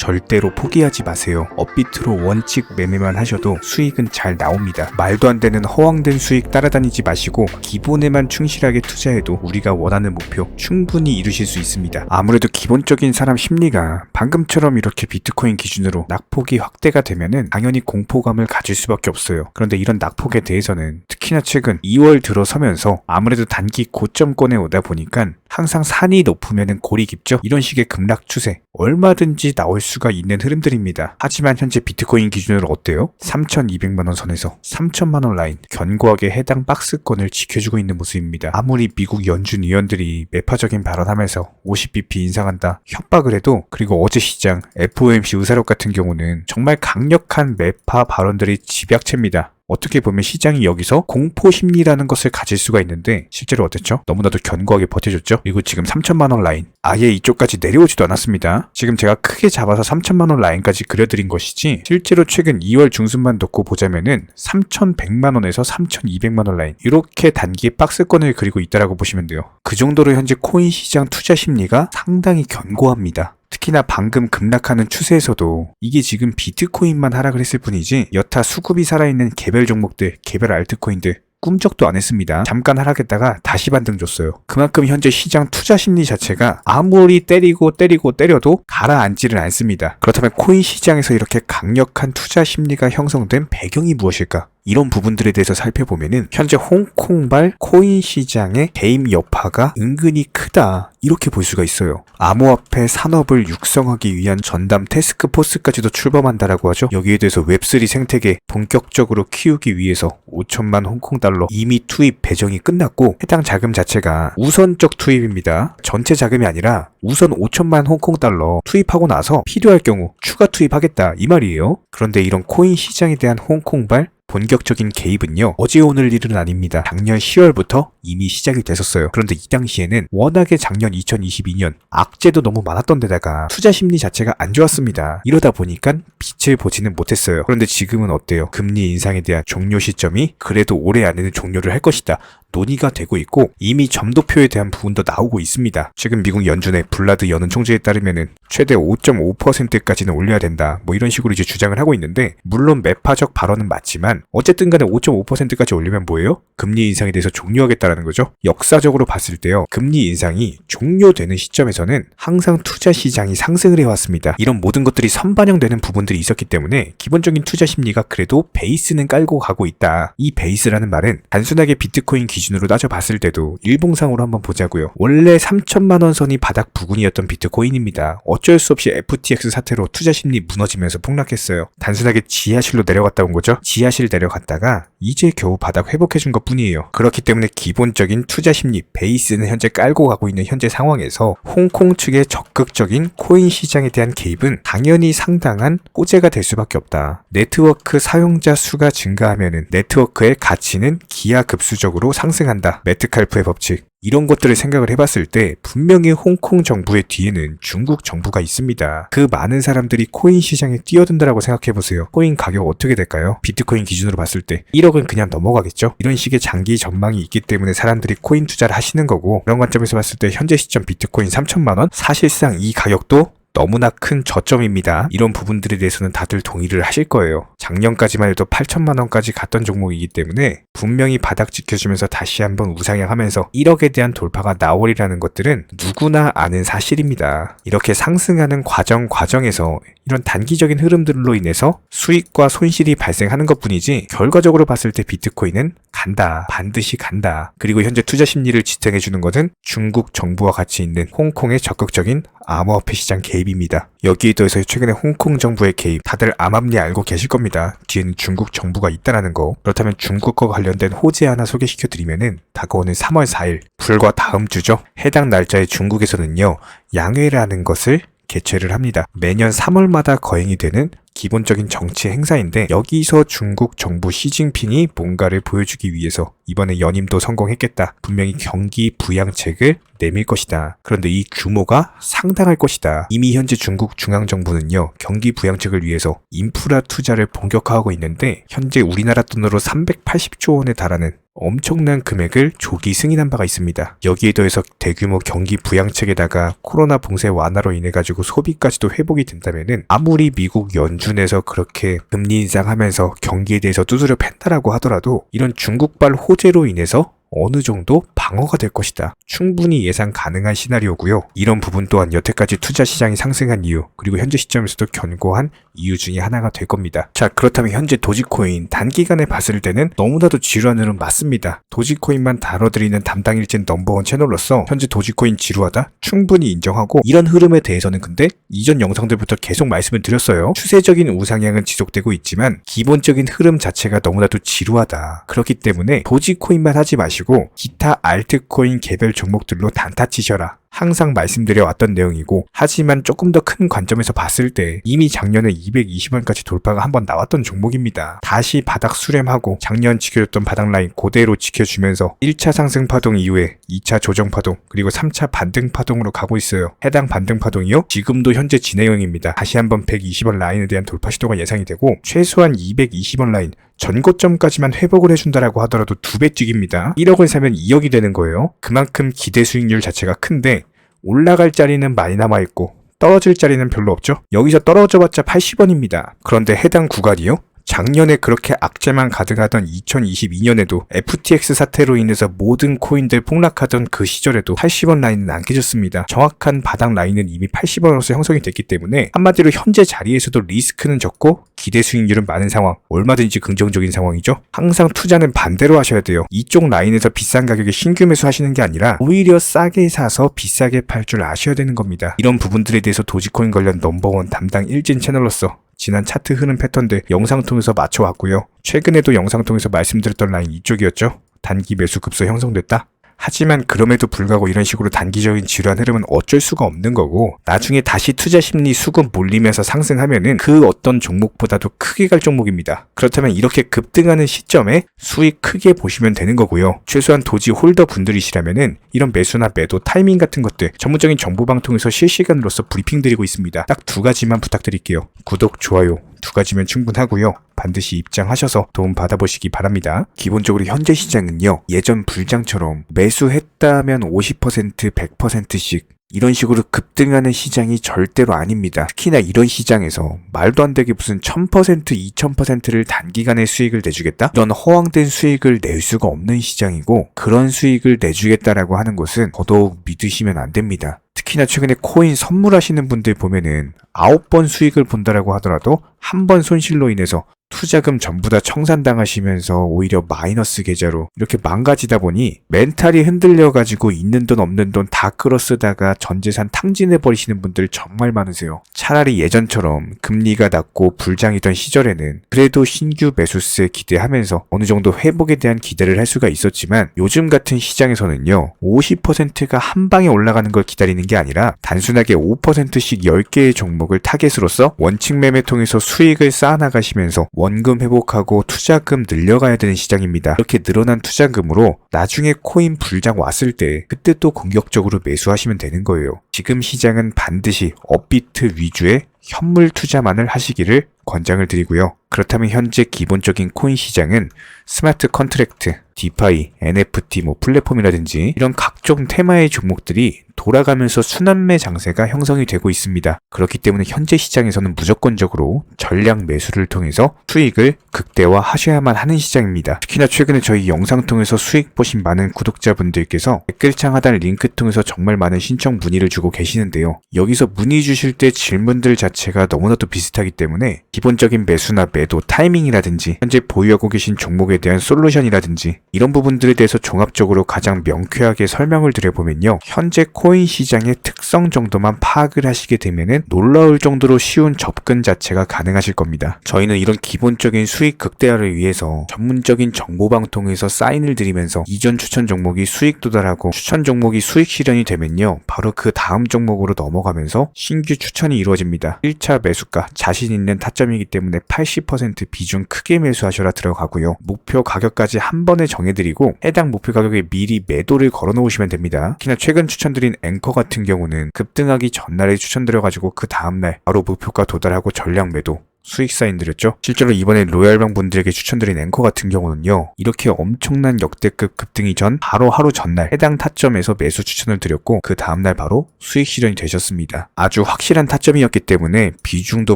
절대로 포기하지 마세요. 업비트로 원칙 매매만 하셔도 수익은 잘 나옵니다. 말도 안 되는 허황된 수익 따라다니지 마시고 기본에만 충실하게 투자해도 우리가 원하는 목표 충분히 이루실 수 있습니다. 아무래도 기본적인 사람 심리가 방금처럼 이렇게 비트코인 기준으로 낙폭이 확대가 되면은 당연히 공포감을 가질 수밖에 없어요. 그런데 이런 낙폭에 대해서는 특히나 최근 2월 들어서면서 아무래도 단기 고점권에 오다 보니까 항상 산이 높으면은 골이 깊죠. 이런 식의 급락 추세 얼마든지 나올 수가 있는 흐름들입니다. 하지만 현재 비트코인 기준으로 어때요? 3,200만원 선에서 3,000만원 라인 견고하게 해당 박스권을 지켜주고 있는 모습입니다. 아무리 미국 연준 위원들이 매파적인 발언하면서 50bp 인상한다 협박을 해도, 그리고 어제 시장 FOMC 의사록 같은 경우는 정말 강력한 매파 발언들이 집약체입니다. 어떻게 보면 시장이 여기서 공포심리라는 것을 가질 수가 있는데 실제로 어땠죠? 너무나도 견고하게 버텨줬죠? 그리고 지금 3,000만원 라인 아예 이쪽까지 내려오지도 않았습니다. 지금 제가 크게 잡아서 3,000만원 라인까지 그려드린 것이지 실제로 최근 2월 중순만 놓고 보자면은 3,100만원에서 3,200만원 라인 이렇게 단기 박스권을 그리고 있다라고 보시면 돼요. 그 정도로 현재 코인 시장 투자 심리가 상당히 견고합니다. 특히나 방금 급락하는 추세에서도 이게 지금 비트코인만 하락을 했을 뿐이지 여타 수급이 살아있는 개별 종목들, 개별 알트코인들 꿈쩍도 안 했습니다. 잠깐 하락했다가 다시 반등 줬어요. 그만큼 현재 시장 투자 심리 자체가 아무리 때려도 가라앉지를 않습니다. 그렇다면 코인 시장에서 이렇게 강력한 투자 심리가 형성된 배경이 무엇일까? 이런 부분들에 대해서 살펴보면은 현재 홍콩발 코인 시장의 개입 여파가 은근히 크다 이렇게 볼 수가 있어요. 암호화폐 산업을 육성하기 위한 전담 태스크포스까지도 출범한다라고 하죠. 여기에 대해서 웹3 생태계 본격적으로 키우기 위해서 5천만 홍콩 달러 이미 투입 배정이 끝났고 해당 자금 자체가 우선적 투입입니다. 전체 자금이 아니라 우선 5천만 홍콩 달러 투입하고 나서 필요할 경우 추가 투입하겠다 이 말이에요. 그런데 이런 코인 시장에 대한 홍콩발 본격적인 개입은요, 어제 오늘 일은 아닙니다. 작년 10월부터 이미 시작이 됐었어요. 그런데 이 당시에는 워낙에 작년 2022년 악재도 너무 많았던 데다가 투자 심리 자체가 안 좋았습니다. 이러다 보니까 빛을 보지는 못했어요. 그런데 지금은 어때요? 금리 인상에 대한 종료 시점이 그래도 올해 안에는 종료를 할 것이다 논의가 되고 있고 이미 점도표에 대한 부분도 나오고 있습니다. 지금 미국 연준의 블라드 연은 총재에 따르면은 최대 5.5%까지는 올려야 된다 뭐 이런 식으로 이제 주장을 하고 있는데, 물론 매파적 발언은 맞지만 어쨌든 간에 5.5%까지 올리면 뭐예요? 금리 인상에 대해서 종료하겠다라는 거죠. 역사적으로 봤을 때요, 금리 인상이 종료되는 시점에서는 항상 투자 시장이 상승을 해왔습니다. 이런 모든 것들이 선반영되는 부분들이 있었기 때문에 기본적인 투자 심리가 그래도 베이스는 깔고 가고 있다. 이 베이스라는 말은 단순하게 비트코인 기준으로 따져봤을 때도 일봉상으로 한번 보자고요. 원래 3천만원 선이 바닥 부근이었던 비트코인입니다. 어쩔 수 없이 FTX 사태로 투자 심리 무너지면서 폭락했어요. 단순하게 지하실로 내려갔다 온 거죠. 지하실 내려갔다가 이제 겨우 바닥 회복해준 것 뿐이에요. 그렇기 때문에 기본적인 투자 심리 베이스는 현재 깔고 가고 있는 현재 상황에서 홍콩 측의 적극적인 코인 시장에 대한 개입은 당연히 상당한 호재가 될 수밖에 없다. 네트워크 사용자 수가 증가하면은 네트워크의 가치는 기하급수적으로 상승한다. 메트칼프의 법칙. 이런 것들을 생각을 해봤을 때 분명히 홍콩 정부의 뒤에는 중국 정부가 있습니다. 그 많은 사람들이 코인 시장에 뛰어든다라고 생각해보세요. 코인 가격 어떻게 될까요? 비트코인 기준으로 봤을 때 1억은 그냥 넘어가겠죠? 이런 식의 장기 전망이 있기 때문에 사람들이 코인 투자를 하시는 거고, 그런 관점에서 봤을 때 현재 시점 비트코인 3천만원? 사실상 이 가격도 너무나 큰 저점입니다. 이런 부분들에 대해서는 다들 동의를 하실 거예요. 작년까지만 해도 8천만원까지 갔던 종목이기 때문에 분명히 바닥 지켜주면서 다시 한번 우상향하면서 1억에 대한 돌파가 나오리라는 것들은 누구나 아는 사실입니다. 이렇게 상승하는 과정에서 이런 단기적인 흐름들로 인해서 수익과 손실이 발생하는 것뿐이지 결과적으로 봤을 때 비트코인은 간다. 반드시 간다. 그리고 현재 투자 심리를 지탱해주는 것은 중국 정부와 같이 있는 홍콩의 적극적인 암호화폐 시장 개입입니다. 여기에 더해서 최근에 홍콩 정부의 개입, 다들 암암리 알고 계실 겁니다. 뒤에는 중국 정부가 있다는 거. 그렇다면 중국과 관련된 호재 하나 소개시켜드리면은 다가오는 3월 4일, 불과 다음 주죠. 해당 날짜에 중국에서는요, 양회라는 것을 개최를 합니다. 매년 3월마다 거행이 되는 기본적인 정치 행사인데, 여기서 중국 정부 시진핑이 뭔가를 보여주기 위해서 이번에 연임도 성공했겠다. 분명히 경기 부양책을 내밀 것이다. 그런데 이 규모가 상당할 것이다. 이미 현재 중국 중앙정부는요, 경기 부양책을 위해서 인프라 투자를 본격화하고 있는데 현재 우리나라 돈으로 380조 원에 달하는 엄청난 금액을 조기 승인한 바가 있습니다. 여기에 더해서 대규모 경기 부양책에다가 코로나 봉쇄 완화로 인해 가지고 소비까지도 회복이 된다면은 아무리 미국 연준에서 그렇게 금리 인상하면서 경기에 대해서 두드려 팬다라고 하더라도 이런 중국발 호재로 인해서 어느 정도 방어가 될 것이다. 충분히 예상 가능한 시나리오고요. 이런 부분 또한 여태까지 투자 시장이 상승한 이유, 그리고 현재 시점에서도 견고한 이유 중에 하나가 될 겁니다. 자, 그렇다면 현재 도지코인 단기간에 봤을 때는 너무나도 지루한 흐름 맞습니다. 도지코인만 다뤄드리는 담당 일진 넘버원 채널로서 현재 도지코인 지루하다? 충분히 인정하고, 이런 흐름에 대해서는 근데 이전 영상들부터 계속 말씀을 드렸어요. 추세적인 우상향은 지속되고 있지만 기본적인 흐름 자체가 너무나도 지루하다. 그렇기 때문에 도지코인만 하지 마시고 기타 알트코인 개별 종목들로 단타 치셔라. 항상 말씀드려왔던 내용이고, 하지만 조금 더 큰 관점에서 봤을 때 이미 작년에 220원까지 돌파가 한번 나왔던 종목입니다. 다시 바닥 수렴하고 작년 지켜줬던 바닥 라인 그대로 지켜주면서 1차 상승 파동 이후에 2차 조정 파동, 그리고 3차 반등 파동으로 가고 있어요. 해당 반등 파동이요, 지금도 현재 진행형입니다. 다시 한번 120원 라인에 대한 돌파 시도가 예상이 되고, 최소한 220원 라인 전고점까지만 회복을 해준다라고 하더라도 2배 뛰기입니다. 1억을 사면 2억이 되는 거예요. 그만큼 기대 수익률 자체가 큰데 올라갈 자리는 많이 남아있고 떨어질 자리는 별로 없죠. 여기서 떨어져봤자 80원입니다. 그런데 해당 구간이요, 작년에 그렇게 악재만 가득하던 2022년에도 FTX 사태로 인해서 모든 코인들 폭락하던 그 시절에도 80원 라인은 안 깨졌습니다. 정확한 바닥 라인은 이미 80원으로서 형성이 됐기 때문에 한마디로 현재 자리에서도 리스크는 적고 기대 수익률은 많은 상황, 얼마든지 긍정적인 상황이죠. 항상 투자는 반대로 하셔야 돼요. 이쪽 라인에서 비싼 가격에 신규 매수하시는 게 아니라 오히려 싸게 사서 비싸게 팔 줄 아셔야 되는 겁니다. 이런 부분들에 대해서 도지코인 관련 넘버원 담당 일진 채널로서 지난 차트 흐름 패턴들 영상 통해서 맞춰왔고요. 최근에도 영상 통해서 말씀드렸던 라인 이쪽이었죠. 단기 매수 급소 형성됐다. 하지만 그럼에도 불구하고 이런 식으로 단기적인 지루한 흐름은 어쩔 수가 없는 거고, 나중에 다시 투자 심리 수급 몰리면서 상승하면은 그 어떤 종목보다도 크게 갈 종목입니다. 그렇다면 이렇게 급등하는 시점에 수익 크게 보시면 되는 거고요. 최소한 도지 홀더 분들이시라면은 이런 매수나 매도 타이밍 같은 것들 전문적인 정보방통에서 실시간으로서 브리핑 드리고 있습니다. 딱 2가지만 부탁드릴게요. 구독, 좋아요 2가지면 충분하고요. 반드시 입장하셔서 도움 받아보시기 바랍니다. 기본적으로 현재 시장은요, 예전 불장처럼 매수했다면 50%, 100%씩 이런 식으로 급등하는 시장이 절대로 아닙니다. 특히나 이런 시장에서 말도 안 되게 무슨 1000%, 2000%를 단기간에 수익을 내주겠다? 이런 허황된 수익을 낼 수가 없는 시장이고, 그런 수익을 내주겠다라고 하는 것은 더더욱 믿으시면 안 됩니다. 특히나 최근에 코인 선물하시는 분들 보면은 9번 수익을 본다라고 하더라도 한 번 손실로 인해서 투자금 전부 다 청산당하시면서 오히려 마이너스 계좌로 이렇게 망가지다 보니 멘탈이 흔들려가지고 있는 돈 없는 돈 다 끌어쓰다가 전재산 탕진해버리시는 분들 정말 많으세요. 차라리 예전처럼 금리가 낮고 불장이던 시절에는 그래도 신규 매수세 기대하면서 어느 정도 회복에 대한 기대를 할 수가 있었지만, 요즘 같은 시장에서는요 50%가 한 방에 올라가는 걸 기다리는 게 아니라 단순하게 5%씩 10개의 종목을 타겟으로서 원칙 매매 통해서 수익을 쌓아나가시면서 원금 회복하고 투자금 늘려가야 되는 시장입니다. 이렇게 늘어난 투자금으로 나중에 코인 불장 왔을 때 그때 또 공격적으로 매수하시면 되는 거예요. 지금 시장은 반드시 업비트 위주의 현물 투자만을 하시기를 권장을 드리고요. 그렇다면 현재 기본적인 코인 시장은 스마트 컨트랙트, 디파이, NFT, 플랫폼이라든지 이런 각종 테마의 종목들이 돌아가면서 순환매 장세가 형성이 되고 있습니다. 그렇기 때문에 현재 시장에서는 무조건적으로 전량 매수를 통해서 수익을 극대화하셔야만 하는 시장입니다. 특히나 최근에 저희 영상 통해서 수익 보신 많은 구독자분들께서 댓글창 하단 링크 통해서 정말 많은 신청 문의를 주고 계시는데요. 여기서 문의 주실 때 질문들 자체가 너무나도 비슷하기 때문에 기본적인 매수나 매도 타이밍이라든지 현재 보유하고 계신 종목에 대한 솔루션이라든지 이런 부분들에 대해서 종합적으로 가장 명쾌하게 설명을 드려보면요, 현재 코인 시장의 특성 정도만 파악을 하시게 되면은 놀라울 정도로 쉬운 접근 자체가 가능하실 겁니다. 저희는 이런 기본적인 수익 극대화를 위해서 전문적인 정보방통에서 사인을 드리면서 이전 추천 종목이 수익 도달하고 추천 종목이 수익 실현이 되면요, 바로 그 다음 종목으로 넘어가면서 신규 추천이 이루어집니다. 1차 매수가 자신 있는 타점이기 때문에 80% 비중 크게 매수하셔라 들어가고요. 목표 가격까지 한 번에 정해드리고 해당 목표 가격에 미리 매도를 걸어 놓으시면 됩니다. 특히나 최근 추천드린 앵커 같은 경우는 급등하기 전날에 추천드려가지고 그 다음날 바로 목표가 도달하고 전량 매도, 수익 사인드렸죠. 실제로 이번에 로얄방 분들에게 추천드린 앵커 같은 경우는요, 이렇게 엄청난 역대급 급등이 전 바로 하루 전날 해당 타점에서 매수 추천을 드렸고 그 다음날 바로 수익 실현이 되셨습니다. 아주 확실한 타점이었기 때문에 비중도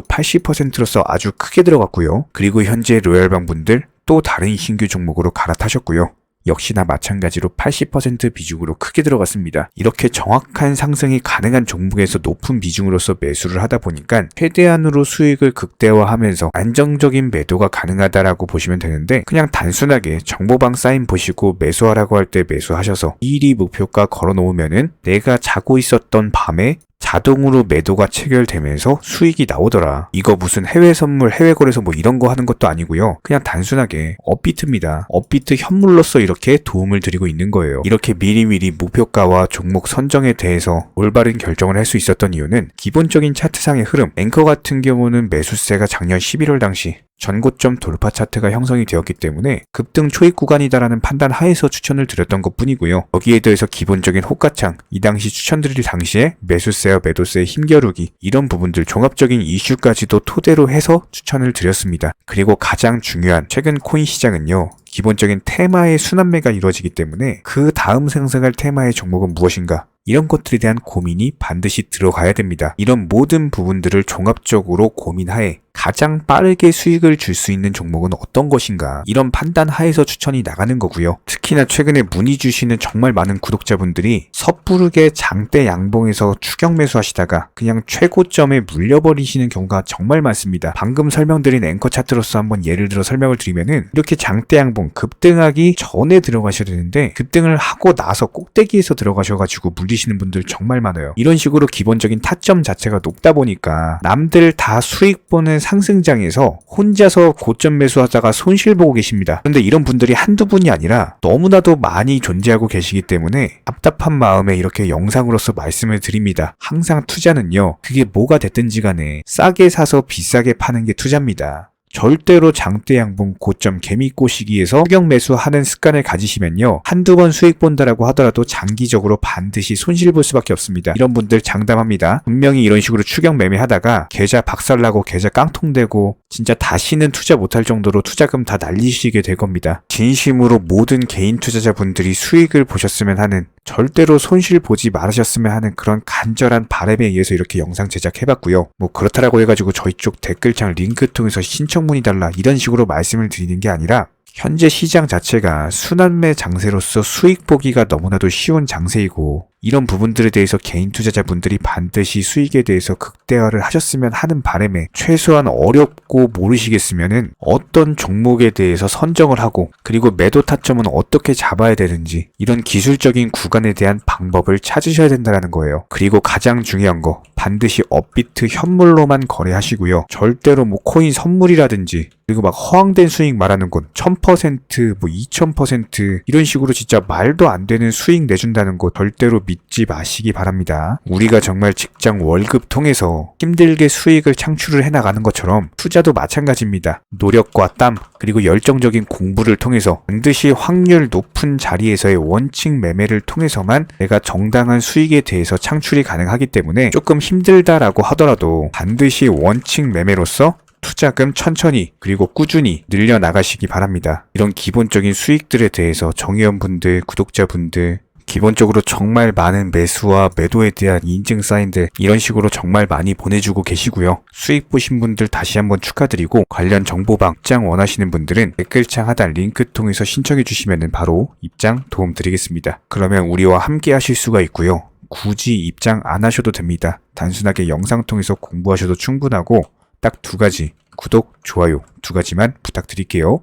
80%로서 아주 크게 들어갔고요. 그리고 현재 로얄방 분들 또 다른 신규 종목으로 갈아타셨고요. 역시나 마찬가지로 80% 비중으로 크게 들어갔습니다. 이렇게 정확한 상승이 가능한 종목에서 높은 비중으로서 매수를 하다 보니까 최대한으로 수익을 극대화하면서 안정적인 매도가 가능하다라고 보시면 되는데, 그냥 단순하게 정보방 사인 보시고 매수하라고 할 때 매수하셔서 미리 목표가 걸어 놓으면은 내가 자고 있었던 밤에 자동으로 매도가 체결되면서 수익이 나오더라. 이거 무슨 해외 선물, 해외 거래소 뭐 이런 거 하는 것도 아니고요. 그냥 단순하게 업비트입니다. 업비트 현물로서 이렇게 도움을 드리고 있는 거예요. 이렇게 미리미리 목표가와 종목 선정에 대해서 올바른 결정을 할 수 있었던 이유는 기본적인 차트상의 흐름, 앵커 같은 경우는 매수세가 작년 11월 당시 전고점 돌파 차트가 형성이 되었기 때문에 급등 초입 구간이다라는 판단 하에서 추천을 드렸던 것 뿐이고요. 여기에 대해서 기본적인 호가창, 이 당시 추천드릴 당시에 매수세와 매도세의 힘겨루기, 이런 부분들 종합적인 이슈까지도 토대로 해서 추천을 드렸습니다. 그리고 가장 중요한 최근 코인 시장은요, 기본적인 테마의 순환매가 이루어지기 때문에 그 다음 상승할 테마의 종목은 무엇인가, 이런 것들에 대한 고민이 반드시 들어가야 됩니다. 이런 모든 부분들을 종합적으로 고민하에 가장 빠르게 수익을 줄 수 있는 종목은 어떤 것인가, 이런 판단 하에서 추천이 나가는 거고요. 특히나 최근에 문의 주시는 정말 많은 구독자분들이 섣부르게 장대 양봉에서 추격 매수하시다가 그냥 최고점에 물려버리시는 경우가 정말 많습니다. 방금 설명드린 앵커 차트로서 한번 예를 들어 설명을 드리면은, 이렇게 장대 양봉 급등하기 전에 들어가셔야 되는데 급등을 하고 나서 꼭대기에서 들어가셔가지고 물리시는 분들 정말 많아요. 이런 식으로 기본적인 타점 자체가 높다 보니까 남들 다 수익 보는 상승장에서 혼자서 고점 매수하다가 손실 보고 계십니다. 그런데 이런 분들이 한두 분이 아니라 너무나도 많이 존재하고 계시기 때문에 답답한 마음에 이렇게 영상으로서 말씀을 드립니다. 항상 투자는요, 그게 뭐가 됐든지 간에 싸게 사서 비싸게 파는 게 투자입니다. 절대로 장대 양봉 고점 개미꼬 시기에서 추격 매수하는 습관을 가지시면요, 한두 번 수익 본다라고 하더라도 장기적으로 반드시 손실 볼 수밖에 없습니다. 이런 분들 장담합니다. 분명히 이런 식으로 추격 매매하다가 계좌 박살나고 계좌 깡통되고 진짜 다시는 투자 못할 정도로 투자금 다 날리시게 될 겁니다. 진심으로 모든 개인 투자자분들이 수익을 보셨으면 하는, 절대로 손실 보지 말으셨으면 하는 그런 간절한 바람에 의해서 이렇게 영상 제작해봤고요. 뭐 그렇다라고 해가지고 저희 쪽 댓글창 링크 통해서 신청문의 달라 이런 식으로 말씀을 드리는 게 아니라, 현재 시장 자체가 순환매 장세로서 수익 보기가 너무나도 쉬운 장세이고, 이런 부분들에 대해서 개인 투자자분들이 반드시 수익에 대해서 극대화를 하셨으면 하는 바람에 최소한 어렵고 모르시겠으면은 어떤 종목에 대해서 선정을 하고, 그리고 매도 타점은 어떻게 잡아야 되는지, 이런 기술적인 구간에 대한 방법을 찾으셔야 된다는 거예요. 그리고 가장 중요한 거, 반드시 업비트 현물로만 거래하시고요. 절대로 뭐 코인 선물이라든지, 그리고 막 허황된 수익 말하는 건 1000%, 뭐 2000% 이런 식으로 진짜 말도 안 되는 수익 내준다는 거 절대로 믿지 마시기 바랍니다. 우리가 정말 직장 월급 통해서 힘들게 수익을 창출을 해나가는 것처럼 투자도 마찬가지입니다. 노력과 땀, 그리고 열정적인 공부를 통해서 반드시 확률 높은 자리에서의 원칙 매매를 통해서만 내가 정당한 수익에 대해서 창출이 가능하기 때문에, 조금 힘들다라고 하더라도 반드시 원칙 매매로서 투자금 천천히 그리고 꾸준히 늘려나가시기 바랍니다. 이런 기본적인 수익들에 대해서 정의원분들, 구독자분들, 기본적으로 정말 많은 매수와 매도에 대한 인증 사인들 이런 식으로 정말 많이 보내주고 계시고요. 수익 보신 분들 다시 한번 축하드리고, 관련 정보방 입장 원하시는 분들은 댓글창 하단 링크 통해서 신청해 주시면 바로 입장 도움 드리겠습니다. 그러면 우리와 함께 하실 수가 있고요. 굳이 입장 안 하셔도 됩니다. 단순하게 영상 통해서 공부하셔도 충분하고, 딱 두 가지, 구독, 좋아요 두 가지만 부탁드릴게요.